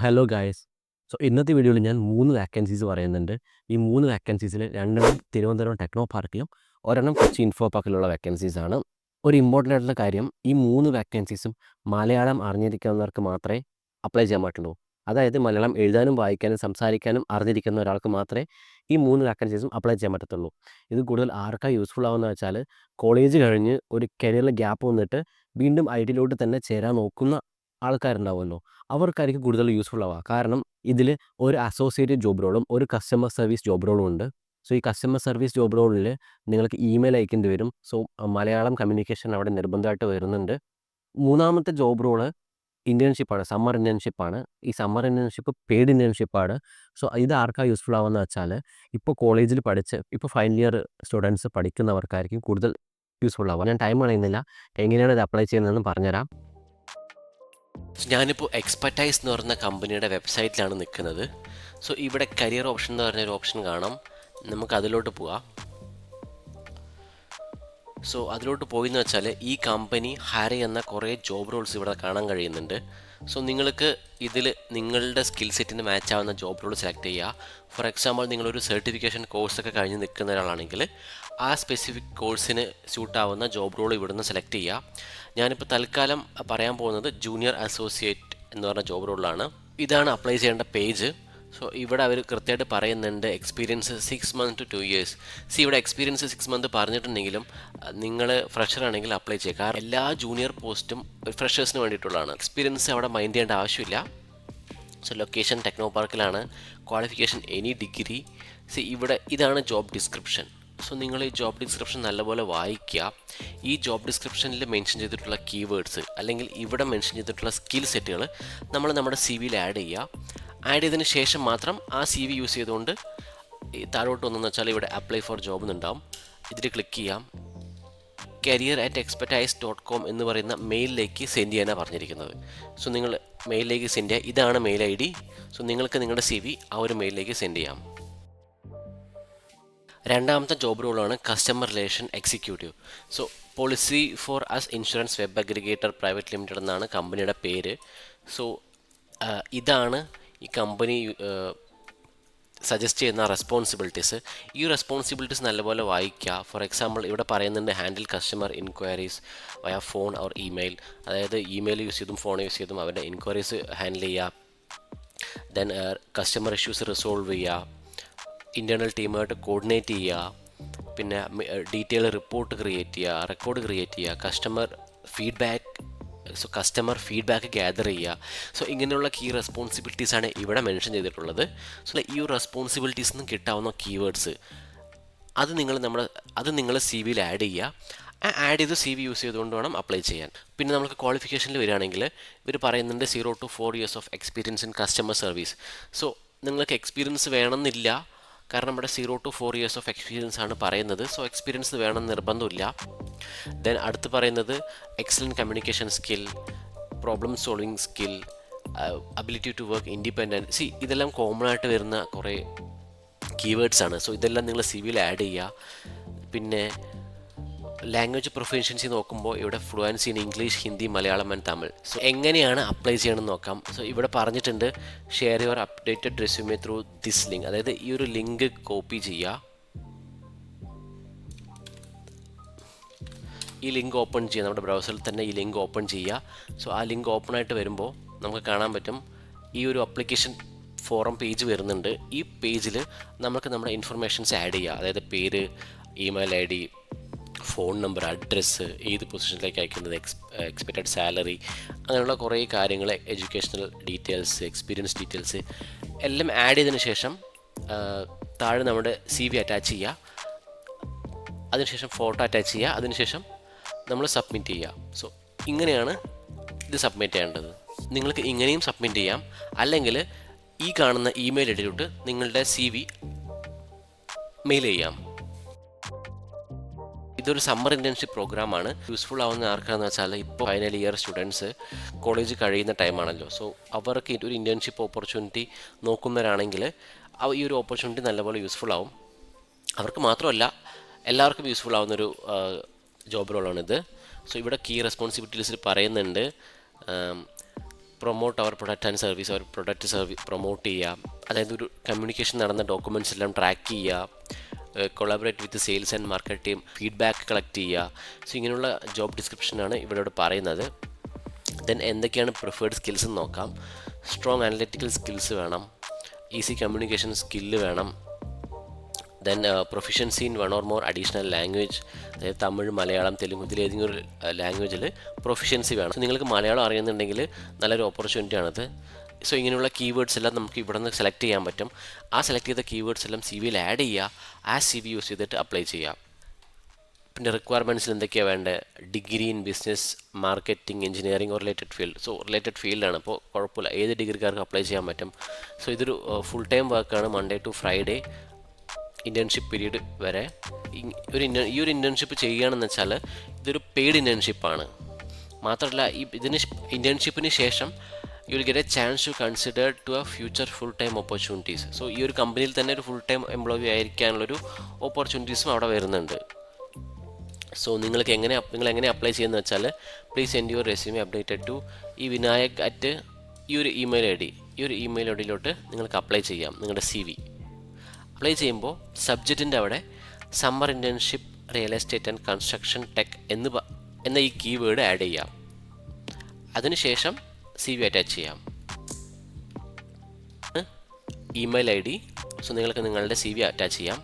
Hello guys. ഇന്നത്തെ വീഡിയോയിൽ ഞാൻ 3 വാക്കൻസീസ് പറയുന്നുണ്ട്. ഈ 3 വാക്കൻസീസിൽ 2 തിരുവനന്തപുരം ടെക്നോ പാർക്കിലും ഒരെണ്ണം കൊച്ചി ഇൻഫോ പാർക്കിലുള്ള വാക്കൻസീസാണ്. ഒരു ഇമ്പോർട്ടൻ്റ് ആയിട്ടുള്ള കാര്യം, ഈ 3 വാക്കൻസീസും മലയാളം അറിഞ്ഞിരിക്കുന്നവർക്ക് മാത്രമേ അപ്ലൈ ചെയ്യാൻ പറ്റുള്ളൂ. അതായത് മലയാളം എഴുതാനും വായിക്കാനും സംസാരിക്കാനും അറിഞ്ഞിരിക്കുന്ന ഒരാൾക്ക് മാത്രമേ ഈ 3 വാക്കൻസീസും അപ്ലൈ ചെയ്യാൻ പറ്റത്തുള്ളൂ. ഇത് കൂടുതൽ ആർക്കാണ് യൂസ്ഫുൾ ആവുന്നത് വെച്ചാൽ, കോളേജ് കഴിഞ്ഞ് ഒരു കരിയറിൽ ഗ്യാപ്പ് വന്നിട്ട് വീണ്ടും ഐ ടിയിലോട്ട് തന്നെ ചേരാൻ നോക്കുന്ന ആൾക്കാരുണ്ടാവുമല്ലോ, അവർക്കായിരിക്കും കൂടുതൽ യൂസ്ഫുൾ ആവുക. കാരണം ഇതിൽ ഒരു അസോസിയേറ്റ് ജോബ് റോളും ഒരു കസ്റ്റമർ സർവീസ് ജോബ് റോളും ഉണ്ട്. ഈ കസ്റ്റമർ സർവീസ് ജോബ് റോളിൽ നിങ്ങൾക്ക് ഇമെയിൽ അയക്കേണ്ടി വരും. മലയാളം കമ്മ്യൂണിക്കേഷൻ അവിടെ നിർബന്ധമായിട്ട് വരുന്നുണ്ട്. മൂന്നാമത്തെ ജോബ് റോള് ഇൻറ്റേൺഷിപ്പാണ്, സമ്മർ ഇൻറ്റേൺഷിപ്പാണ്. ഈ സമ്മർ ഇൻറ്റേൺഷിപ്പ് പെയ്ഡ് ഇൻറ്റേൺഷിപ്പാണ്. ഇത് ആർക്കാണ് യൂസ്ഫുൾ ആവുന്നത് വെച്ചാൽ, ഇപ്പോൾ കോളേജിൽ പഠിച്ച് ഇപ്പോൾ ഫൈനൽ ഇയർ സ്റ്റുഡൻസ് പഠിക്കുന്നവർക്കായിരിക്കും കൂടുതൽ യൂസ്ഫുൾ ആവുക. ഞാൻ ടൈം കളയുന്നില്ല, എങ്ങനെയാണ് ഇത് അപ്ലൈ ചെയ്യുന്നതെന്ന് പറഞ്ഞുതരാം. ഞാനിപ്പോൾ എക്സ്പെർട്ടൈസ് എന്ന് പറയുന്ന കമ്പനിയുടെ വെബ്സൈറ്റിലാണ് നിൽക്കുന്നത്. ഇവിടെ കരിയർ ഓപ്ഷൻ എന്ന് പറഞ്ഞൊരു ഓപ്ഷൻ കാണാം. നമുക്ക് അതിലോട്ട് പോവാം. അതിലോട്ട് പോയെന്ന് വെച്ചാൽ ഈ കമ്പനി ഹയർ ചെയ്യുന്ന കുറേ ജോബ് റോൾസ് ഇവിടെ കാണാൻ കഴിയുന്നുണ്ട്. നിങ്ങൾക്ക് ഇതിൽ നിങ്ങളുടെ സ്കിൽ സെറ്റിന് മാച്ച് ആവുന്ന ജോബ് റോൾ സെലക്ട് ചെയ്യുക. ഫോർ എക്സാമ്പിൾ, നിങ്ങളൊരു സർട്ടിഫിക്കേഷൻ കോഴ്സൊക്കെ കഴിഞ്ഞ് നിൽക്കുന്ന ഒരാളാണെങ്കിൽ ആ സ്പെസിഫിക് കോഴ്സിന് സ്യൂട്ടാവുന്ന ജോബ് റോൾ ഇവിടുന്ന് സെലക്ട് ചെയ്യുക. ഞാനിപ്പോൾ തൽക്കാലം പറയാൻ പോകുന്നത് ജൂനിയർ അസോസിയേറ്റ് എന്ന് പറഞ്ഞ ജോബ് റോളിലാണ്. ഇതാണ് അപ്ലൈ ചെയ്യേണ്ട പേജ്. ഇവിടെ അവർ കൃത്യമായിട്ട് പറയുന്നുണ്ട് എക്സ്പീരിയൻസ് 6 months to 2 years. ഇവിടെ എക്സ്പീരിയൻസ് 6 months പറഞ്ഞിട്ടുണ്ടെങ്കിലും നിങ്ങൾ ഫ്രഷർ ആണെങ്കിൽ അപ്ലൈ ചെയ്യുക. കാരണം എല്ലാ ജൂനിയർ പോസ്റ്റും ഫ്രഷേഴ്സിന് വേണ്ടിയിട്ടുള്ളതാണ്. എക്സ്പീരിയൻസ് അവിടെ മൈൻഡ് ചെയ്യേണ്ട ആവശ്യമില്ല. ലൊക്കേഷൻ ടെക്നോ പാർക്കിലാണ്. Qualification any degree. ഇതാണ് ജോബ് ഡിസ്ക്രിപ്ഷൻ. നിങ്ങൾ ഈ ജോബ് ഡിസ്ക്രിപ്ഷൻ നല്ലപോലെ വായിക്കുക. ഈ ജോബ് ഡിസ്ക്രിപ്ഷനിൽ മെൻഷൻ ചെയ്തിട്ടുള്ള കീവേഡ്സ് അല്ലെങ്കിൽ ഇവിടെ മെൻഷൻ ചെയ്തിട്ടുള്ള സ്കിൽ സെറ്റുകൾ നമ്മൾ നമ്മുടെ സി വിയിൽ ആഡ് ചെയ്യുക. ആഡ് ചെയ്തതിന് ശേഷം മാത്രം ആ സി വി യൂസ് ചെയ്തുകൊണ്ട് താഴോട്ട് വന്നെന്ന് വെച്ചാൽ ഇവിടെ അപ്ലൈ ഫോർ ജോബ് എന്നുണ്ടാവും. ഇതിൽ ക്ലിക്ക് ചെയ്യാം. career@expertise.com എന്ന് പറയുന്ന മെയിലിലേക്ക് സെൻഡ് ചെയ്യാനാണ് പറഞ്ഞിരിക്കുന്നത്. നിങ്ങൾ മെയിലിലേക്ക് സെൻഡ് ചെയ്യുക. ഇതാണ് മെയിൽ ID. നിങ്ങൾക്ക് നിങ്ങളുടെ സി വി ആ ഒരു മെയിലിലേക്ക് സെൻഡ് ചെയ്യാം. രണ്ടാമത്തെ ജോബ് റോളാണ് customer relation executive. Policy for us insurance web aggregator private limited എന്നാണ് കമ്പനിയുടെ പേര്. ഇതാണ് ഈ കമ്പനി സജസ്റ്റ് ചെയ്യുന്ന റെസ്പോൺസിബിലിറ്റീസ്. ഈ റെസ്പോൺസിബിലിറ്റീസ് നല്ലപോലെ വായിക്കുക. ഫോർ എക്സാമ്പിൾ, ഇവിടെ പറയുന്നുണ്ട് handle customer inquiries via phone or email. അതായത് ഇമെയിൽ യൂസ് ചെയ്തും ഫോൺ യൂസ് ചെയ്തും അവരുടെ ഇൻക്വയറീസ് ഹാൻഡിൽ ചെയ്യുക. ദെൻ കസ്റ്റമർ ഇഷ്യൂസ് റിസോൾവ് ചെയ്യുക. ഇൻറ്റേർണൽ ടീമായിട്ട് കോർഡിനേറ്റ് ചെയ്യുക. പിന്നെ ഡീറ്റെയിൽ റിപ്പോർട്ട് ക്രിയേറ്റ് ചെയ്യുക, റെക്കോർഡ് ക്രിയേറ്റ് ചെയ്യുക. കസ്റ്റമർ ഫീഡ്ബാക്ക് ഗ്യാദർ ചെയ്യുക. ഇങ്ങനെയുള്ള കീ റെസ്പോൺസിബിലിറ്റീസാണ് ഇവിടെ മെൻഷൻ ചെയ്തിട്ടുള്ളത്. ഈ റെസ്പോൺസിബിലിറ്റീസ് നിന്ന് കിട്ടാവുന്ന കീവേഡ്സ് അത് നിങ്ങൾ സി വിയിൽ ആഡ് ചെയ്യുക. ആഡ് ചെയ്ത് സി വി യൂസ് ചെയ്തുകൊണ്ട് വേണം അപ്ലൈ ചെയ്യാൻ. പിന്നെ നമുക്ക് ക്വാളിഫിക്കേഷനിൽ വരികയാണെങ്കിൽ ഇവർ പറയുന്നുണ്ട് 0 to 4 years of experience in customer service. നിങ്ങൾക്ക് എക്സ്പീരിയൻസ് വേണമെന്നില്ല. കാരണം ഇവിടെ 0 to 4 years ഓഫ് എക്സ്പീരിയൻസ് ആണ് പറയുന്നത്. എക്സ്പീരിയൻസ് വേണമെന്ന് നിർബന്ധമില്ല. ദെൻ അടുത്ത് പറയുന്നത് excellent communication skill, problem solving skill, ability to work independent. ഇതെല്ലാം കോമൺ ആയിട്ട് വരുന്ന കുറേ കീവേഡ്സ് ആണ്. ഇതെല്ലാം നിങ്ങൾ സി വിയിൽ ആഡ് ചെയ്യുക. പിന്നെ ലാംഗ്വേജ് പ്രൊഫിഷ്യൻസി നോക്കുമ്പോൾ ഇവിടെ fluency in English, Hindi, Malayalam and Tamil. എങ്ങനെയാണ് അപ്ലൈ ചെയ്യണമെന്ന് നോക്കാം. ഇവിടെ പറഞ്ഞിട്ടുണ്ട് share your updated resume through this link. അതായത് ഈ ഒരു ലിങ്ക് കോപ്പി ചെയ്യുക. ഈ ലിങ്ക് ഓപ്പൺ ചെയ്യുക. നമ്മുടെ ബ്രൗസറിൽ തന്നെ ഈ ലിങ്ക് ഓപ്പൺ ചെയ്യുക. ആ ലിങ്ക് ഓപ്പൺ ആയിട്ട് വരുമ്പോൾ നമുക്ക് കാണാൻ പറ്റും ഈ ഒരു അപ്ലിക്കേഷൻ ഫോറം പേജ് വരുന്നുണ്ട്. ഈ പേജിൽ നമുക്ക് നമ്മുടെ ഇൻഫർമേഷൻസ് ആഡ് ചെയ്യുക. അതായത് പേര്, email ID, phone number, address, ഏത് പൊസിഷനിലേക്ക് അയക്കുന്നത്, എക്സ്പെക്റ്റഡ് സാലറി, അങ്ങനെയുള്ള കുറേ കാര്യങ്ങൾ, എഡ്യൂക്കേഷണൽ ഡീറ്റെയിൽസ്, എക്സ്പീരിയൻസ് ഡീറ്റെയിൽസ് എല്ലാം ആഡ് ചെയ്തതിന് ശേഷം താഴെ നമ്മുടെ സി വി അറ്റാച്ച് ചെയ്യുക. അതിനുശേഷം ഫോട്ടോ അറ്റാച്ച് ചെയ്യുക. അതിനുശേഷം നമ്മൾ സബ്മിറ്റ് ചെയ്യുക. ഇങ്ങനെയാണ് ഇത് സബ്മിറ്റ് ചെയ്യേണ്ടത്. നിങ്ങൾക്ക് ഇങ്ങനെയും സബ്മിറ്റ് ചെയ്യാം. അല്ലെങ്കിൽ ഈ കാണുന്ന ഇമെയിൽ ഐഡിയിലോട്ട് നിങ്ങളുടെ സി വി മെയിൽ ചെയ്യാം. ഇതൊരു സമ്മർ ഇൻറ്റേൺഷിപ്പ് പ്രോഗ്രാമാണ്. യൂസ്ഫുൾ ആവുന്ന ആർക്കാണെന്ന് വെച്ചാൽ ഇപ്പോൾ ഫൈനൽ ഇയർ സ്റ്റുഡൻസ് കോളേജ് കഴിയുന്ന ടൈമാണല്ലോ. അവർക്ക് ഒരു ഇൻറ്റേൺഷിപ്പ് ഓപ്പർച്യൂണിറ്റി നോക്കുന്നവരാണെങ്കിൽ ഈ ഒരു ഓപ്പർച്യൂണിറ്റി നല്ലപോലെ യൂസ്ഫുൾ ആവും. അവർക്ക് മാത്രമല്ല, എല്ലാവർക്കും യൂസ്ഫുൾ ആവുന്നൊരു ജോബ് റോളാണിത്. ഇവിടെ കീ റെസ്പോൺസിബിലിറ്റീസിൽ പറയുന്നുണ്ട് promote our product and service, our product promote ചെയ്യുക, അതായത് ഒരു കമ്മ്യൂണിക്കേഷൻ നടന്ന ഡോക്യുമെൻറ്റ്സ് എല്ലാം ട്രാക്ക് ചെയ്യുക, collaborate with sales and market team, feedback collect ചെയ്യുക. സോ ഇങ്ങനെയുള്ള ജോബ് ഡിസ്ക്രിപ്ഷനാണ് ഇവിടെ പറയുന്നത്. ദെൻ എന്തൊക്കെയാണ് പ്രിഫേർഡ് സ്കിൽസ് എന്ന് നോക്കാം. സ്ട്രോങ് അനലിറ്റിക്കൽ സ്കിൽസ് വേണം, ഈസി കമ്മ്യൂണിക്കേഷൻ സ്കില്ല് വേണം, then proficiency in 1 or more additional language, അതായത് തമിഴ്, മലയാളം, തെലുങ്ക്, ഇതിലേതെങ്കിലും ഒരു ലാംഗ്വേജിൽ പ്രൊഫിഷ്യൻസി വേണം. സോ നിങ്ങൾക്ക് മലയാളം അറിയുന്നുണ്ടെങ്കിൽ നല്ലൊരു ഓപ്പർച്യൂണിറ്റി ആണത്. സോ ഇങ്ങനെയുള്ള കീവേഡ്സ് എല്ലാം നമുക്ക് ഇവിടെ നിന്ന് സെലക്ട് ചെയ്യാൻ പറ്റും. ആ സെലക്ട് ചെയ്ത കീവേഡ്സ് എല്ലാം സി വിയിൽ ആഡ് ചെയ്യുക, ആ സി വി യൂസ് ചെയ്തിട്ട് അപ്ലൈ ചെയ്യുക. പിന്നെ റിക്വയർമെൻറ്റ്സിൽ എന്തൊക്കെയാണ് വേണ്ടത്? Degree in business, marketing, engineering or related field. So related ഫീൽഡാണ്, അപ്പോൾ കുഴപ്പമില്ല, ഏത് ഡിഗ്രിക്കാർക്ക് അപ്ലൈ ചെയ്യാൻ പറ്റും. സോ ഇതൊരു ഫുൾ ടൈം വർക്കാണ്, Monday to Friday internship period വരെ. ഈ ഒരു ഇൻറ്റേൺഷിപ്പ് ചെയ്യുകയാണെന്ന് വെച്ചാൽ ഇതൊരു പെയ്ഡ് ഇൻറ്റേൺഷിപ്പാണ്. മാത്രമല്ല ഇതിന് ഇൻറ്റേൺഷിപ്പിന് ശേഷം you will get a chance to consider to a future full time opportunities. So ഈ ഒരു കമ്പനിയിൽ തന്നെ ഒരു ഫുൾ ടൈം എംപ്ലോയി ആയിരിക്കാനുള്ളൊരു ഓപ്പർച്യൂണിറ്റീസും അവിടെ വരുന്നുണ്ട്. സോ നിങ്ങൾ എങ്ങനെ അപ്ലൈ ചെയ്യുന്നത് വെച്ചാൽ, please send your resume updated to ഈ വിനായക് അറ്റ് ഈ ഒരു ഇമെയിൽ ഐ ഡിയിലോട്ട് നിങ്ങൾക്ക് അപ്ലൈ ചെയ്യാം നിങ്ങളുടെ സി വി. അപ്ലൈ ചെയ്യുമ്പോൾ സബ്ജക്റ്റിൻ്റെ അവിടെ summer internship real estate and construction tech എന്ന ഈ കീവേഡ് ആഡ് ചെയ്യാം. അതിനുശേഷം സി വി അറ്റാച്ച് ചെയ്യാം. ഇമെയിൽ ഐ ഡി, സോ നിങ്ങൾക്ക് നിങ്ങളുടെ സി വി അറ്റാച്ച് ചെയ്യാം.